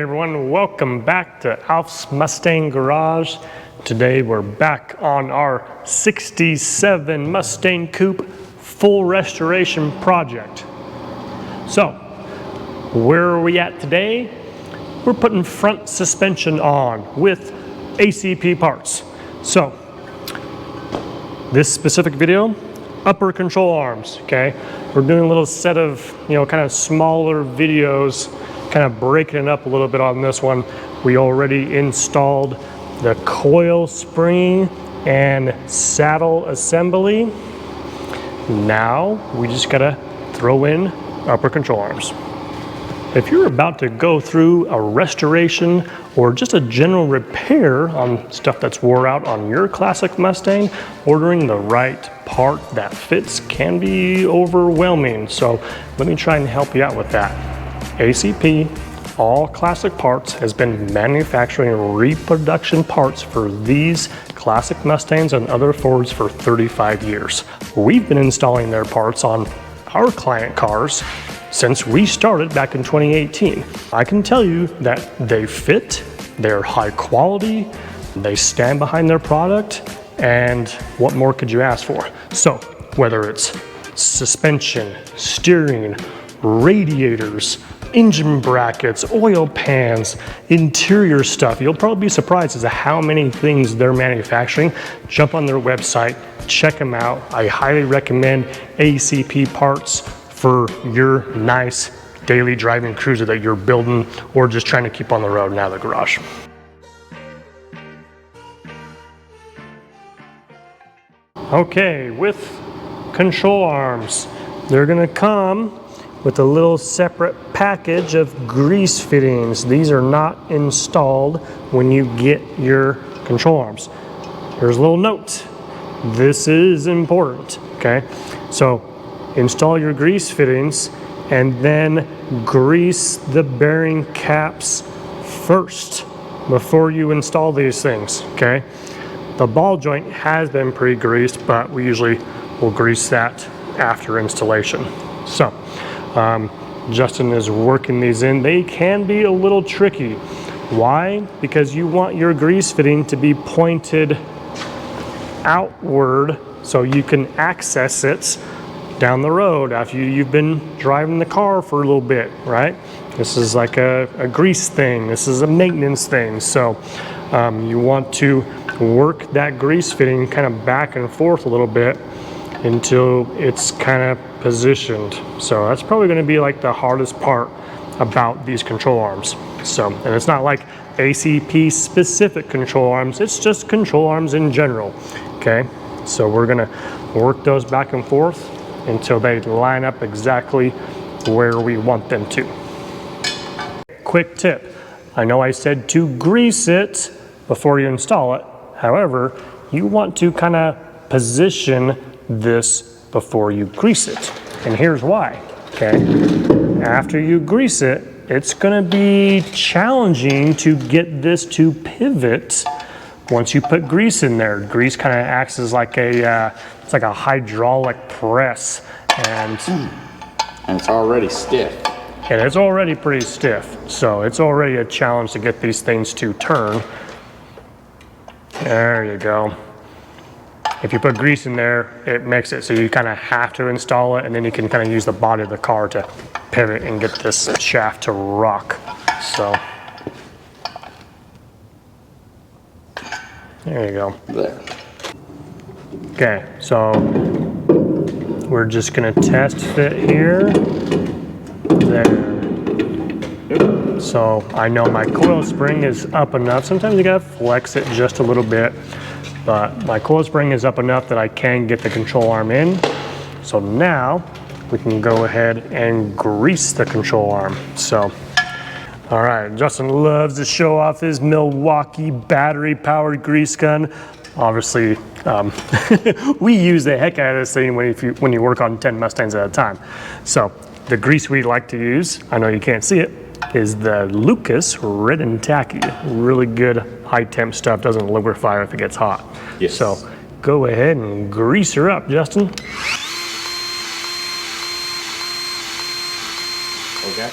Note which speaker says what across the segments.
Speaker 1: Everyone, welcome back to Alf's Mustang Garage. Today we're back on our 67 Mustang Coupe full restoration project. So, where are we at today? We're putting front suspension on with ACP parts. So, this specific video, upper control arms, okay? We're doing a little set of, kind of smaller videos, kind of breaking it up a little bit on this one. We already installed the coil spring and saddle assembly. Now we just gotta throw in upper control arms. If you're about to go through a restoration or just a general repair on stuff that's wore out on your classic Mustang, ordering the right part that fits can be overwhelming. So let me try and help you out with that. ACP, all classic parts, has been manufacturing reproduction parts for these classic Mustangs and other Fords for 35 years. We've been installing their parts on our client cars since we started back in 2018. I can tell you that they fit, they're high quality, they stand behind their product, and what more could you ask for? So whether it's suspension, steering, radiators, engine brackets, oil pans, interior stuff. You'll probably be surprised as to how many things they're manufacturing. Jump on their website, check them out. I highly recommend ACP parts for your nice daily driving cruiser that you're building or just trying to keep on the road and out of the garage. Okay, with control arms, they're gonna come with a little separate package of grease fittings. These are not installed when you get your control arms. Here's a little note. This is important, okay? So install your grease fittings and then grease the bearing caps first before you install these things, okay? The ball joint has been pre-greased, but we usually will grease that after installation. So, Justin is working these in. They can be a little tricky. Why? Because you want your grease fitting to be pointed outward so you can access it down the road after you've been driving the car for a little bit, right? This is like a grease thing. This is a maintenance thing. So you want to work that grease fitting kind of back and forth a little bit until it's kind of positioned. So that's probably going to be like the hardest part about these control arms. So, and it's not like ACP specific control arms, it's just control arms in general. Okay, so we're going to work those back and forth until they line up exactly where we want them to. Quick tip, I know I said to grease it before you install it. However, you want to kind of position this before you grease it. And here's why, okay? After you grease it, it's gonna be challenging to get this to pivot once you put grease in there. Grease kind of acts as like it's like a hydraulic press. And
Speaker 2: it's already stiff.
Speaker 1: And it's already pretty stiff. So it's already a challenge to get these things to turn. There you go. If you put grease in there, it makes it so you kind of have to install it, and then you can kind of use the body of the car to pivot and get this shaft to rock. So, there you go.
Speaker 2: There.
Speaker 1: Okay, so we're just gonna test fit here. There. So I know my coil spring is up enough. Sometimes you gotta flex it just a little bit. But my coil spring is up enough that I can get the control arm in. So now we can go ahead and grease the control arm. So, all right, Justin loves to show off his Milwaukee battery powered grease gun. Obviously, we use the heck out of this thing when you work on 10 Mustangs at a time. So the grease we like to use, I know you can't see it, is the Lucas Red and Tacky. Really good high temp stuff, doesn't liquefy if it gets hot.
Speaker 2: Yes.
Speaker 1: So go ahead and grease her up, Justin.
Speaker 2: Okay.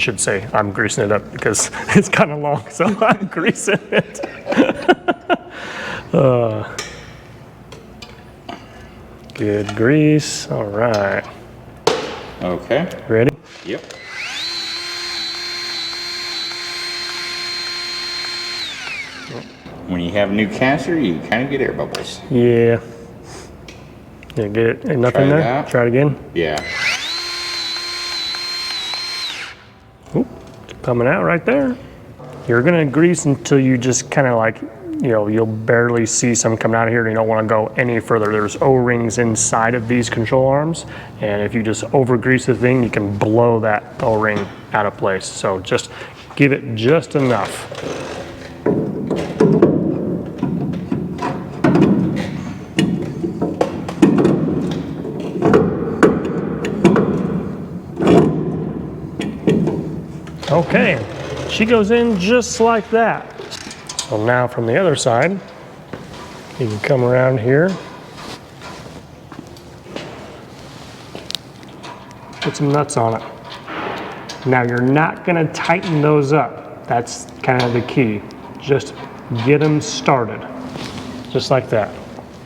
Speaker 1: should say I'm greasing it up because it's kind of long, so I'm greasing it. Good grease. All right.
Speaker 2: Okay.
Speaker 1: Ready?
Speaker 2: Yep. When you have a new caster, you kind of get air bubbles.
Speaker 1: Yeah. Yeah, get it. Ain't nothing
Speaker 2: Try it
Speaker 1: there?
Speaker 2: out.
Speaker 1: Try it again.
Speaker 2: Yeah.
Speaker 1: Oop, coming out right there. You're gonna grease until you just kind of like, you know, you'll barely see some coming out of here and you don't want to go any further. There's O-rings inside of these control arms, and if you just over grease the thing, you can blow that O-ring out of place. So just give it just enough. Okay, she goes in just like that. So now from the other side, you can come around here, put some nuts on it. Now you're not gonna tighten those up. That's kind of the key. Just get them started, just like that.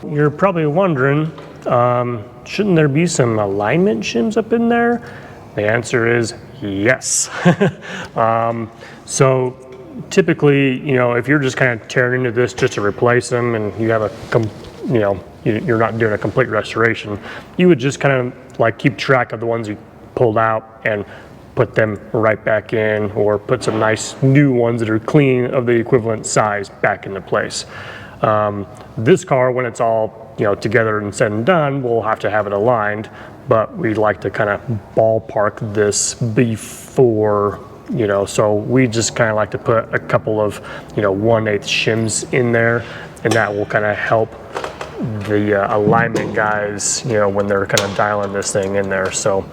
Speaker 1: You're probably wondering, shouldn't there be some alignment shims up in there? The answer is yes. So typically, you know, if you're just kind of tearing into this just to replace them and you have you're not doing a complete restoration, you would just kind of like keep track of the ones you pulled out and put them right back in, or put some nice new ones that are clean of the equivalent size back into place. This car, when it's all, you know, together and said and done, we'll have to have it aligned, but we like to kind of ballpark this before, you know, so we just kind of like to put a couple of, you know, 1/8 shims in there, and that will kind of help the alignment guys, you know, when they're kind of dialing this thing in there. So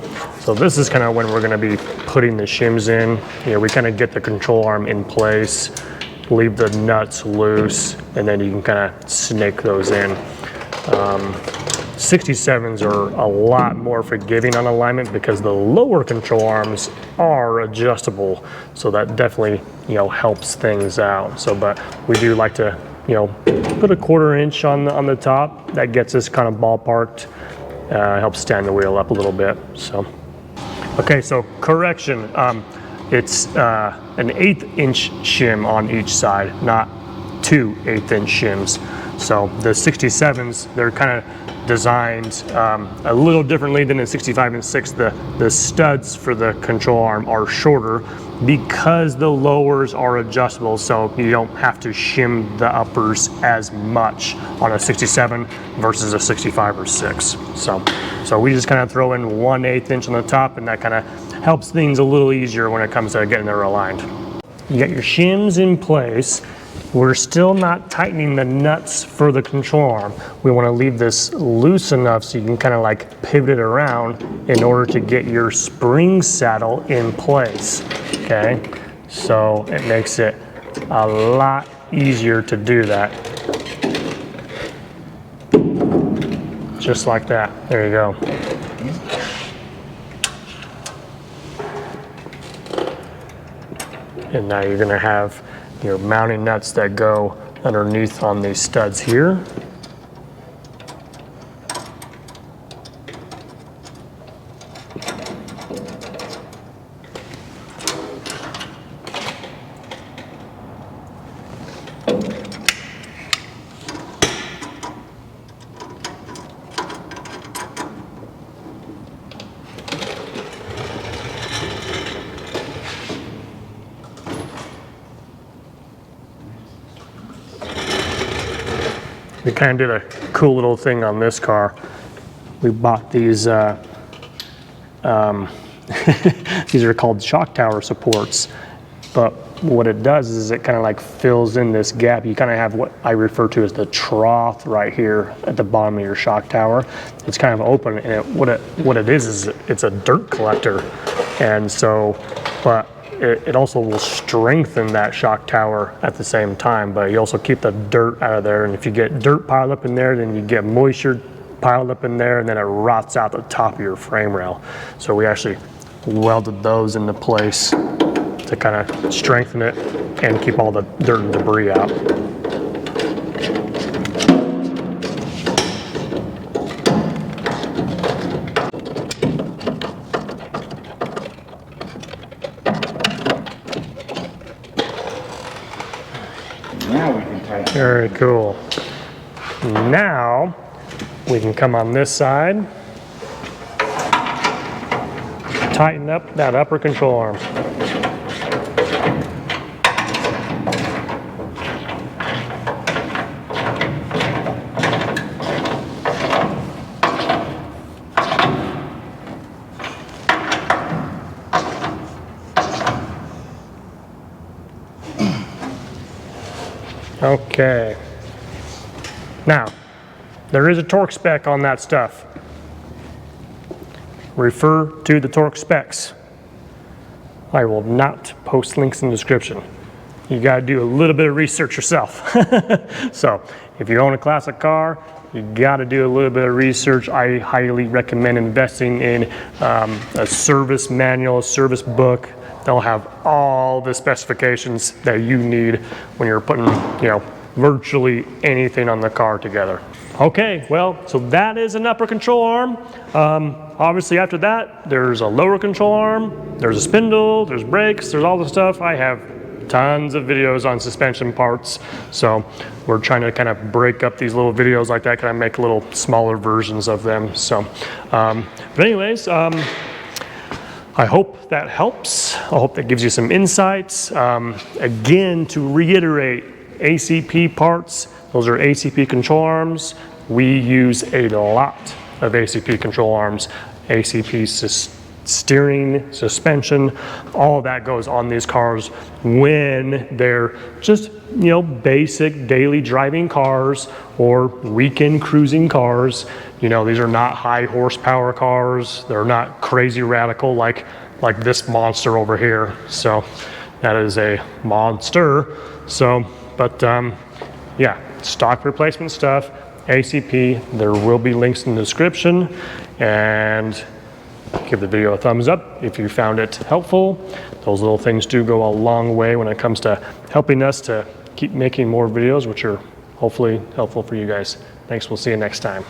Speaker 1: this is kind of when we're going to be putting the shims in. You know, we kind of get the control arm in place, leave the nuts loose, and then you can kind of snake those in. 67s are a lot more forgiving on alignment because the lower control arms are adjustable, so that definitely, you know, helps things out. So, but we do like to, you know, put a 1/4 inch on the top. That gets us kind of ballparked, helps stand the wheel up a little bit. So, okay, so correction, it's an 1/8 inch shim on each side, not 2 1/8 inch shims. So the 67s, they're kind of designed a little differently than the 65 and 6. The studs for the control arm are shorter because the lowers are adjustable, so you don't have to shim the uppers as much on a 67 versus a 65 or 6. So we just kind of throw in 1/8 inch on the top, and that kind of helps things a little easier when it comes to getting there aligned. You got your shims in place. We're still not tightening the nuts for the control arm. We want to leave this loose enough so you can kind of like pivot it around in order to get your spring saddle in place, okay? So it makes it a lot easier to do that. Just like that, there you go. And now you're gonna have your mounting nuts that go underneath on these studs here. We kind of did a cool little thing on this car. We bought these, these are called shock tower supports, but what it does is it kind of like fills in this gap. You kind of have what I refer to as the trough right here at the bottom of your shock tower. It's kind of open, and what it is it's a dirt collector, and so, but it also will strengthen that shock tower at the same time, but you also keep the dirt out of there. And if you get dirt piled up in there, then you get moisture piled up in there, and then it rots out the top of your frame rail. So we actually welded those into place to kind of strengthen it and keep all the dirt and debris out.
Speaker 2: Now we can tighten.
Speaker 1: Very cool. Now we can come on this side, tighten up that upper control arm. Okay. Now, there is a torque spec on that stuff. Refer to the torque specs. I will not post links in the description. You got to do a little bit of research yourself. So, if you own a classic car, you got to do a little bit of research. I highly recommend investing in a service manual, a service book. They'll have all the specifications that you need when you're putting, virtually anything on the car together. Okay, well, so that is an upper control arm. Obviously after that, there's a lower control arm, there's a spindle, there's brakes, there's all the stuff. I have tons of videos on suspension parts, so we're trying to kind of break up these little videos like that, kind of make little smaller versions of them. So, but anyways, I hope that helps. I hope that gives you some insights. Again, to reiterate, ACP parts, those are ACP control arms. We use a lot of ACP control arms, ACP steering, suspension, all of that goes on these cars when they're just, basic daily driving cars or weekend cruising cars. These are not high horsepower cars. They're not crazy radical like this monster over here. So that is a monster. So, but yeah, stock replacement stuff, ACP, there will be links in the description, and give the video a thumbs up if you found it helpful. Those little things do go a long way when it comes to helping us to keep making more videos, which are hopefully helpful for you guys. Thanks, we'll see you next time.